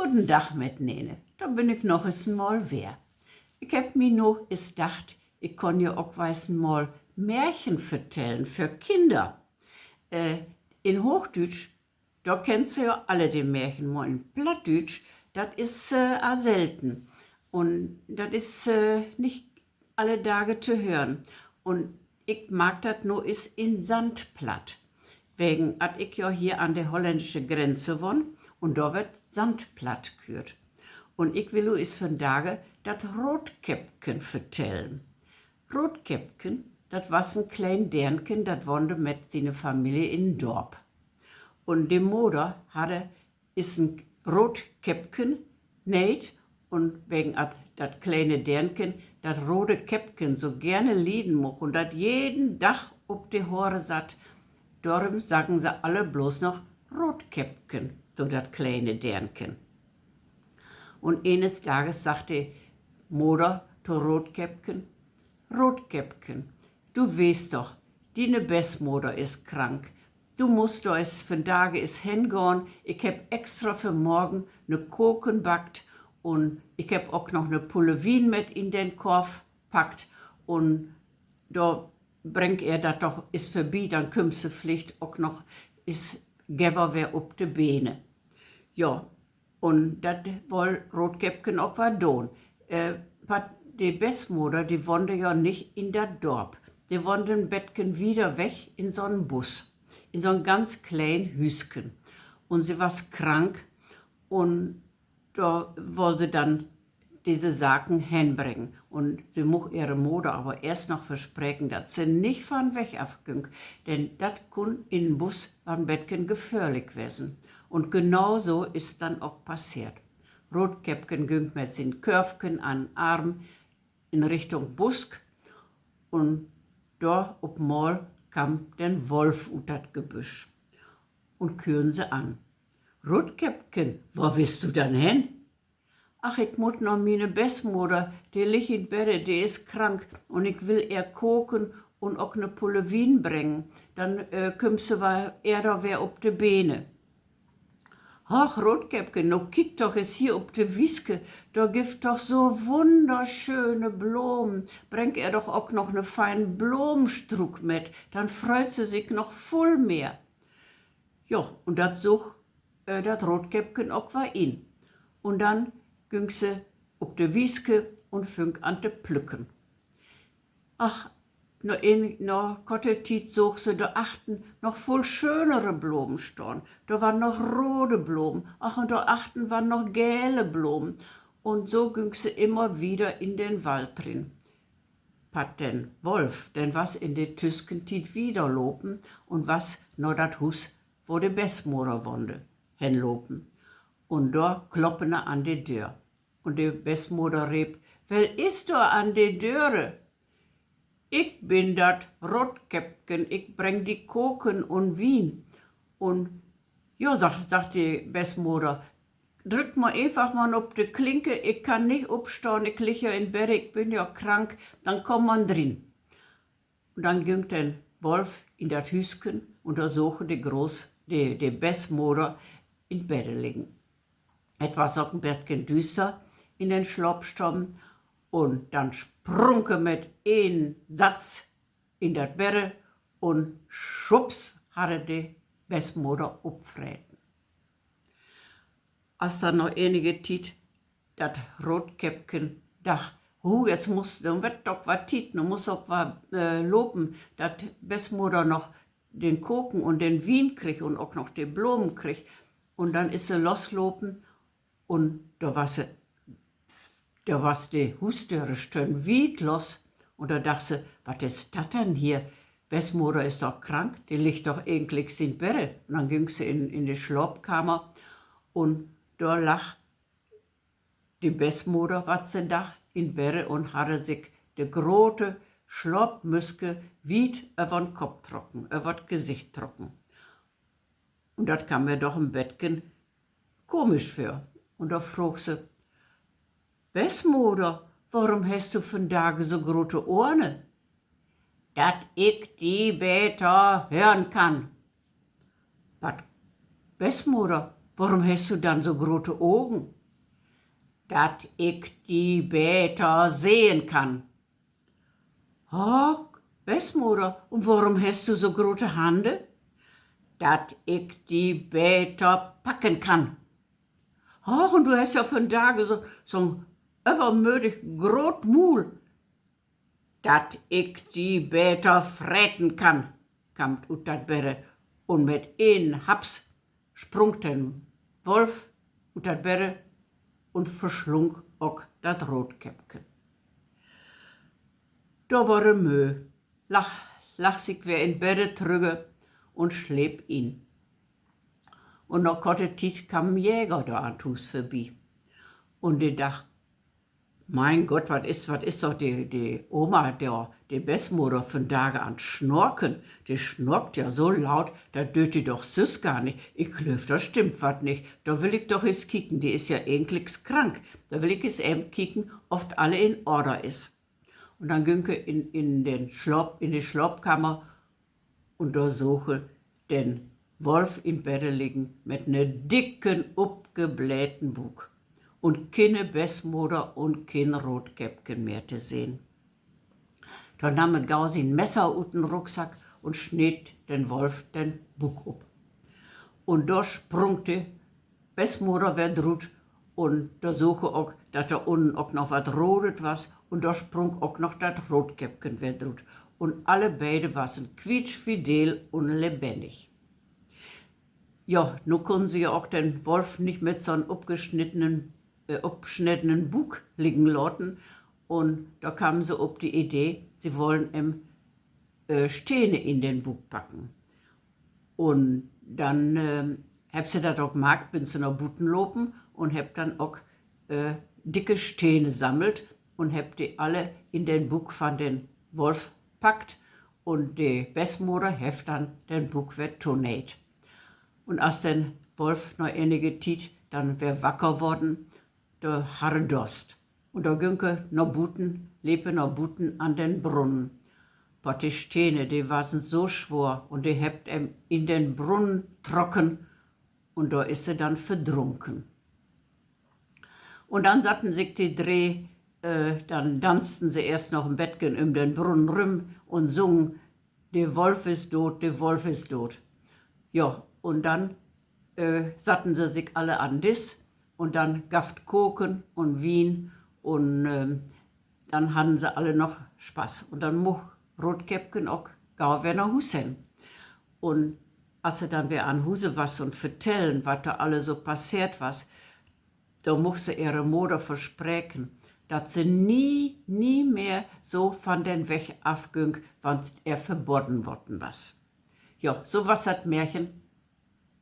Guten Dag met Nene, da bin ik nog eens mal weer. Ik heb me nog eens gedacht, ik kon je ook wel eens mal Märchen vertellen für Kinder. In Hochdeutsch, da kennst du ja alle die Märchen, maar in Plattdeutsch, das ist selten. Und das ist nicht alle Tage zu hören. Und ich mag das nur ist in Sandplatt. Wegen, als ich ja hier an der holländischen Grenze wohne, und da wird Sandplatt gehört. Und ich will is vandaag dat Roodkäppchen vertellen. Roodkäppchen, dat was een klein Dernken, dat woonde met zijn familie in een dorp. Und die Mutter is een Roodkäppchen näht und wegen dat kleine Dernken, dat rode Käppchen so gerne lieden mocht und dat jeden Tag op de Hore zat. Darum sagen sie alle bloß noch Roodkäppchen, so dat kleine Dernken. Und eines Tages sagte Mutter zu Roodkäppchen, Roodkäppchen, du weißt doch, deine Bestmutter ist krank. Du musst da es vandaag eens hingehen. Ich heb extra für morgen ne Koken backt und ich heb auch noch ne Pulle Wien mit in den Korb packt und da bringt dat doch, ist vorbei, dann kümmst du Pflicht auch noch, ist gewer wer op de Beine. Ja, und das woll Roodkäppchen auch war don. Die Bestmutter, die wohnte ja nicht in dat Dorf. Die wohnte ein Bettchen wieder weg in so einen Bus, in so ein ganz klein Hüsken. Und sie war krank und da wollte sie dann diese Sachen hinbringen. Und sie mocht ihre Mutter aber erst noch versprechen, dass sie nicht von weg abging, denn das kun in den Bus am Bettchen gefährlich gewesen. Und genau so ist dann auch passiert. Roodkäppchen ging mit seinen Köpfchen an den Arm in Richtung Busk und da op mal kam den Wolf ut dat Gebüsch und küren sie an. Roodkäppchen, wo willst du dann hin? Ach, ich muss noch meine Bestmutter, die liegt in Bett, die ist krank und ich will ihr koken und auch ne Pulle Wien bringen. Dann kümmst du er da wer op de Beine. Ach, Roodkäppchen, no kiek doch es hier op de Wieske, da gibt doch so wunderschöne Blumen. Bring er doch auch noch ne feinen Blumenstruck mit, dann freut sie sich noch voll mehr. Ja, und dat such dat Roodkäppchen auch war in. Und dann ging sie op de Wieske und fing an te pflücken. Ach, noch kurze Zeit such sie da achten noch voll schönere Blumen stehen. Da waren noch rote Blumen, ach und da achten waren noch gelbe Blumen. Und so ging sie immer wieder in den Wald drin. Pat den Wolf, denn was in de Tüsken Tiet wieder lopen und was nur dat Hus, wo de Bestmutter wohnte, hinlopen. Und da kloppen an die Tür. Und die Bestmutter riep, wer ist da an die Türe? Ich bin dat Roodkäppchen, ich bring die Koken und Wien. Und ja, sagt die Bestmutter, drück mal einfach mal auf die Klinke, ich kann nicht aufstehen, ich liege ja in Bett, ich bin ja krank, dann kommt man drin. Und dann ging der Wolf in das Hüsken und da suchte die Bestmutter in Bett liegen. Etwas auch ein bisschen düster in den Schlafsturm und dann sprung er mit einem Satz in das Bett und schwupps hatte die Bestmutter auftreten. Als dann noch einige Zeit das Roodkäppchen dachte, jetzt muss, dann wird doch was Zeit, dann muss auch was loben, dass Bestmutter noch den Koken und den Wien kriegt und auch noch die Blumen kriegt. Und dann ist sie loslopen und da war die Hustüre stön weit los. Und da dachte sie, was ist das denn hier? Bestmutter ist doch krank, die liegt doch eigentlich in Bett. Und dann ging sie in die Schlafkammer und da lag die Bestmutter, was sie da in Bett und hatte sich die große Schlafmüske weit über den Kopf trocken, über das Gesicht trocken. Und das kam mir doch im Bettchen komisch für. Und da frug sie, Bestmutter, warum hast du vandaag so große Ohren? Dat ich die besser hören kann. Bestmutter, warum hast du dann so große Augen? Dat ich die besser sehen kann. Ach, Bessmutter, und warum hast du so große Hände? Dat ich die besser packen kann. Ach, und du hast ja von Tage so ein übermütig groß Mul. Dat ich die besser fretten kann, kam ut dat Bäre. Und mit een Haps sprung den Wolf ut dat Bäre und verschlung auch dat Rotkäppchen. Da war Mö, lach sich wer in Bäre trüge und schlepp ihn. Und noch kurze Zeit kam ein Jäger da an Tus vorbei. Und die dachte, mein Gott, was ist doch die Oma, die Bessmutter von Tage an schnorken. Die schnorkt ja so laut, da döt die doch süß gar nicht. Ich klöf, da stimmt was nicht. Da will ich doch jetzt kicken, die ist ja eigentlich krank. Da will ich jetzt eben kicken, oft alle in Order ist. Und dann ging ich in die Schlafkammer und da suche den Wolf in Bette liegen mit ne dicken, upgeblähten Bug. Und keine Bessmutter und kein Rotkäppchen mehr zu sehen. Da nahm er Gausi ein Messer aus dem Rucksack und schnitt den Wolf den Bug ab. Und da sprung die Bessmutter wer drut und da suche auch, dass da unten auch noch was rotet was und da sprung auch noch das Rotkäppchen wer drut. Und alle beide waren quietschfidel und lebendig. Ja, nun konnten sie ja auch den Wolf nicht mit so einem abgeschnittenen Bug liegen lassen. Und da kamen sie auf die Idee, sie wollen ihm Steine in den Bug packen. Und dann hab sie das auch gemacht, bin zu einer Buten lopen und hab dann auch dicke Steine sammelt und hab die alle in den Bug von den Wolf packt. Und die Bessmutter hab dann den Bug wird tonät. Und als der Wolf noch einige Zeit dann wär wacker worden, da hatte Durst. Und da günke noch Buten, lebe noch Buten an den Brunnen. Aber die Steine, die waren so schwer und die hebt in den Brunnen trocken und da ist sie dann verdrunken. Und dann satten sich die drei, dann tanzten sie erst noch im Bettgen um den Brunnen rum und sungen, der Wolf ist tot, der Wolf ist tot. Ja, und dann satten sie sich alle an Dis und dann gafft Koken und Wien und dann hatten sie alle noch Spaß. Und dann moch Rotkäppchen auch gau wer nach Hus hin. Und als sie dann wer an Huse was und vertellen, was da alle so passiert was, da moch sie ihre Mutter versprechen, dass sie nie mehr so von den Weg afging, wann er verboten worden was. Ja, so was das Märchen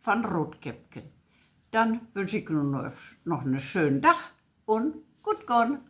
von Rotkäppchen. Dann wünsche ich nur noch einen schönen Tag und gut gone.